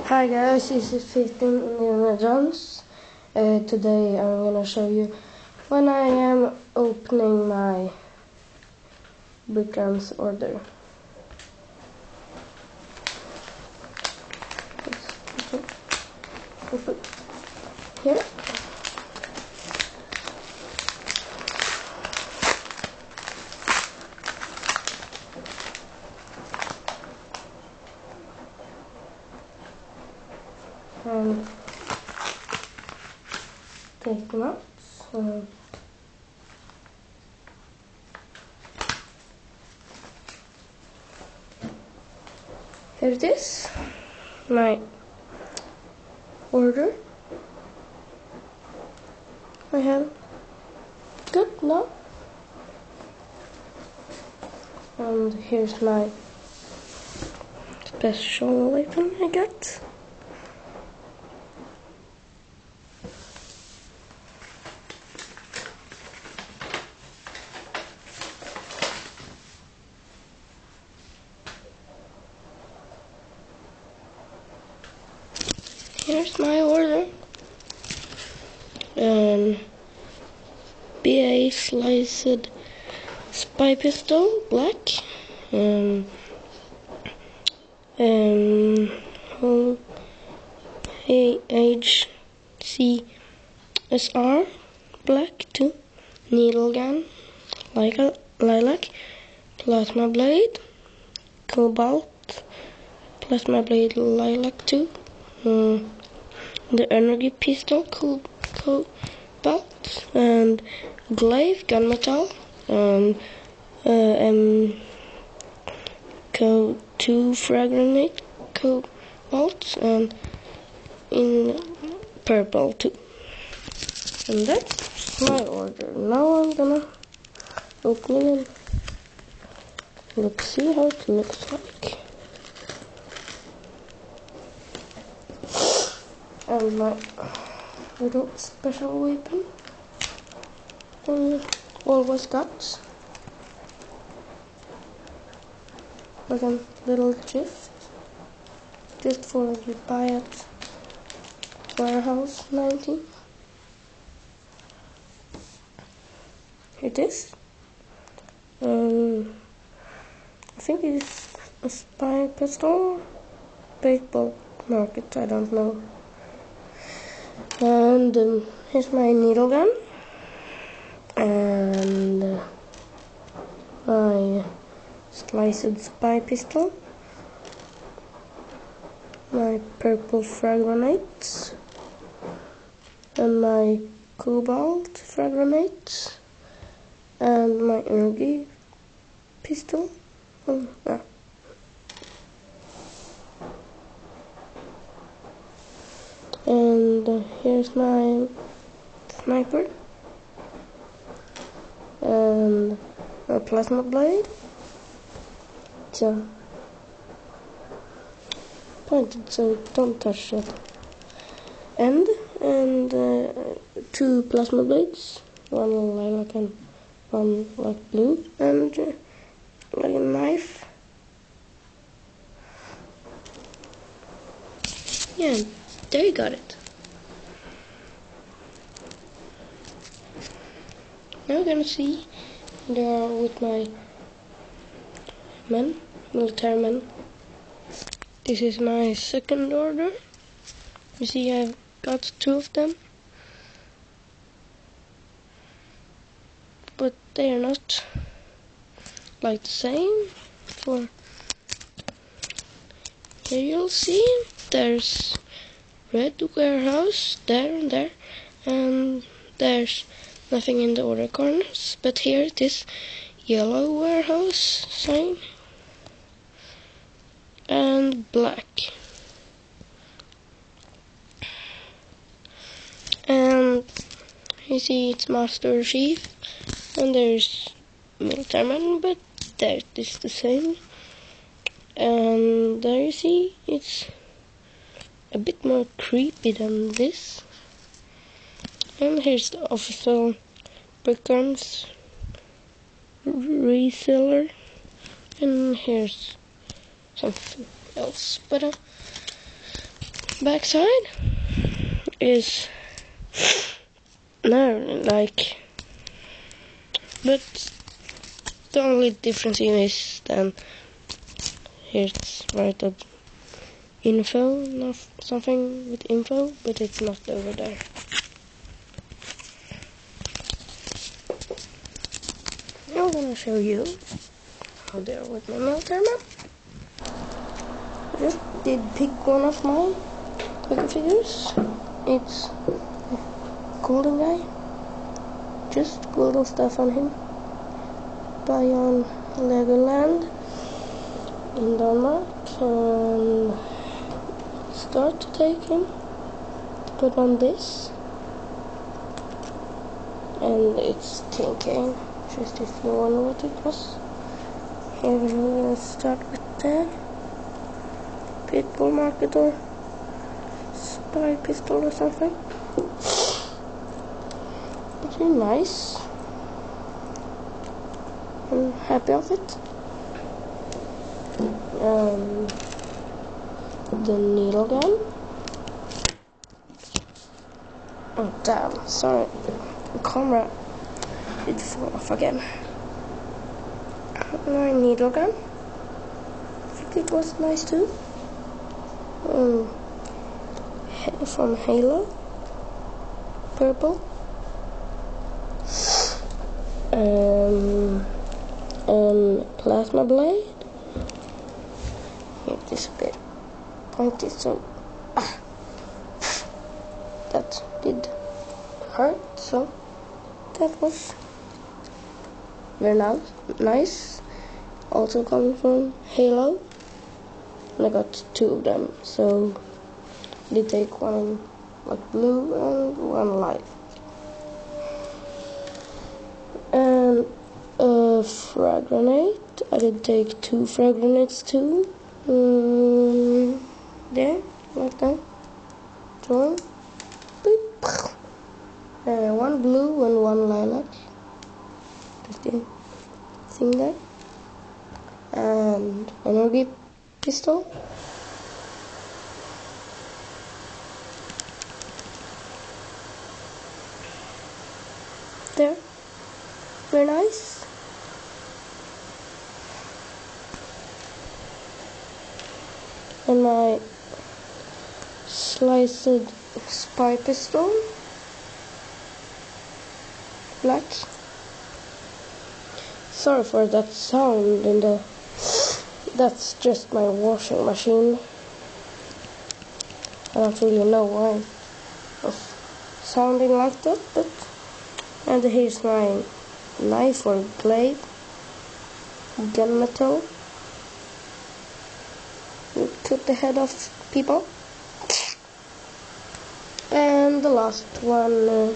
Hi guys, this is 15 Indiana Jones. Today I'm gonna show you when I am opening my Bookends order. Open here. And take them out. So here it is, my order. I have good now. And here's my special weapon I got. Here's my order. BA sliced spy pistol, black. HCSR, black too. Needle gun, lilac. Plasma blade, cobalt. Plasma blade, lilac too. The energy pistol, cobalt, and glaive, gunmetal, and MK2 frag grenade, cobalt, and in purple too. And that's my order. Now I'm gonna open it and let's see how it looks like. And my little special weapon always got like a little gift just for you buy at Warehouse 19. Here it is. I think it's a spy pistol, baseball market, I don't know. And here's my needle gun and my sliced spy pistol, my purple frag grenades, and my cobalt frag grenades, and my energy pistol. And here's my sniper and a plasma blade. So pointed, so don't touch it. And two plasma blades, one lilac and one light blue, and like a knife. Yeah, there you got it. Now we're gonna see there with my men, military men. This is my second order. You see I've got two of them. But they are not like the same. For here you'll see there's red warehouse there and there, and there's nothing in the order corners, but here it is yellow warehouse sign and black. And you see it's Master Chief, and there's military man, but that is the same. And there you see it's a bit more creepy than this. And here's the official Bookends reseller, and here's something else. But backside is no like, but the only difference here is then here's right up info, not something with info, but it's not over there. I'm gonna show you how they're with my military map. I just did pick one of my Lego figures. It's a golden guy. Just little stuff on him. Buy on Legoland in Denmark and start to take him. Put on this. And it's thinking, just if you wonder what it was. Here we're gonna start with that. Pitbull market or spy pistol or something. Pretty nice. I'm happy of it. The needle gun. Oh damn, sorry. The camera did fall off again. My needle gun. I think it was nice too. From Halo. Purple. Plasma blade. Here, this bit pointy, so that did hurt. So that was very nice. Also coming from Halo. And I got 2 of them, so I did take one like blue and one light. And a frag grenade. I did take 2 frag grenades too. There, like that. One. Beep. One blue and one lilac. Just the thing there. And energy pistol. There. Very nice. And my sliced spy pistol. Black. Sorry for that sound in the... That's just my washing machine. I don't really know why it was sounding like that, but... And here's my knife or blade. Gunmetal. You cut the head off people. And the last one,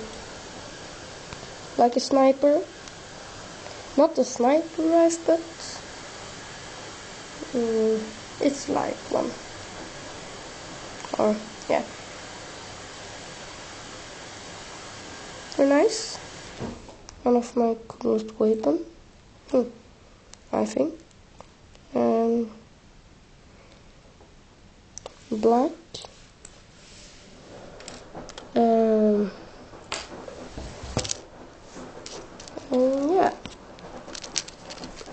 like a sniper. Not a sniper rifle, but it's like one. Or, yeah. Very nice. One of my coolest weapons. I think. Black. Yeah.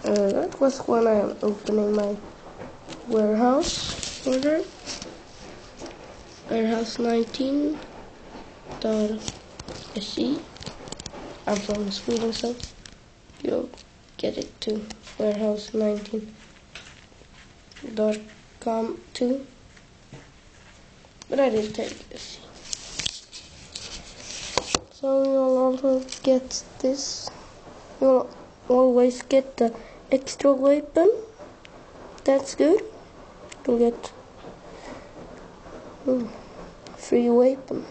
That was when I'm opening my warehouse order. Warehouse19.se. I'm from Sweden, so you'll get it to warehouse19.com too. But I did take this. So you'll also get this. You'll always get the extra weapon. That's good. You'll get free weapon.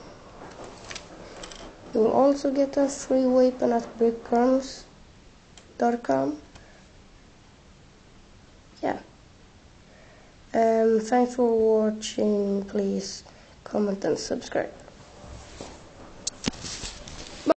You'll also get a free weapon at brickcrumbs.com. Yeah. Thanks for watching. Please comment and subscribe.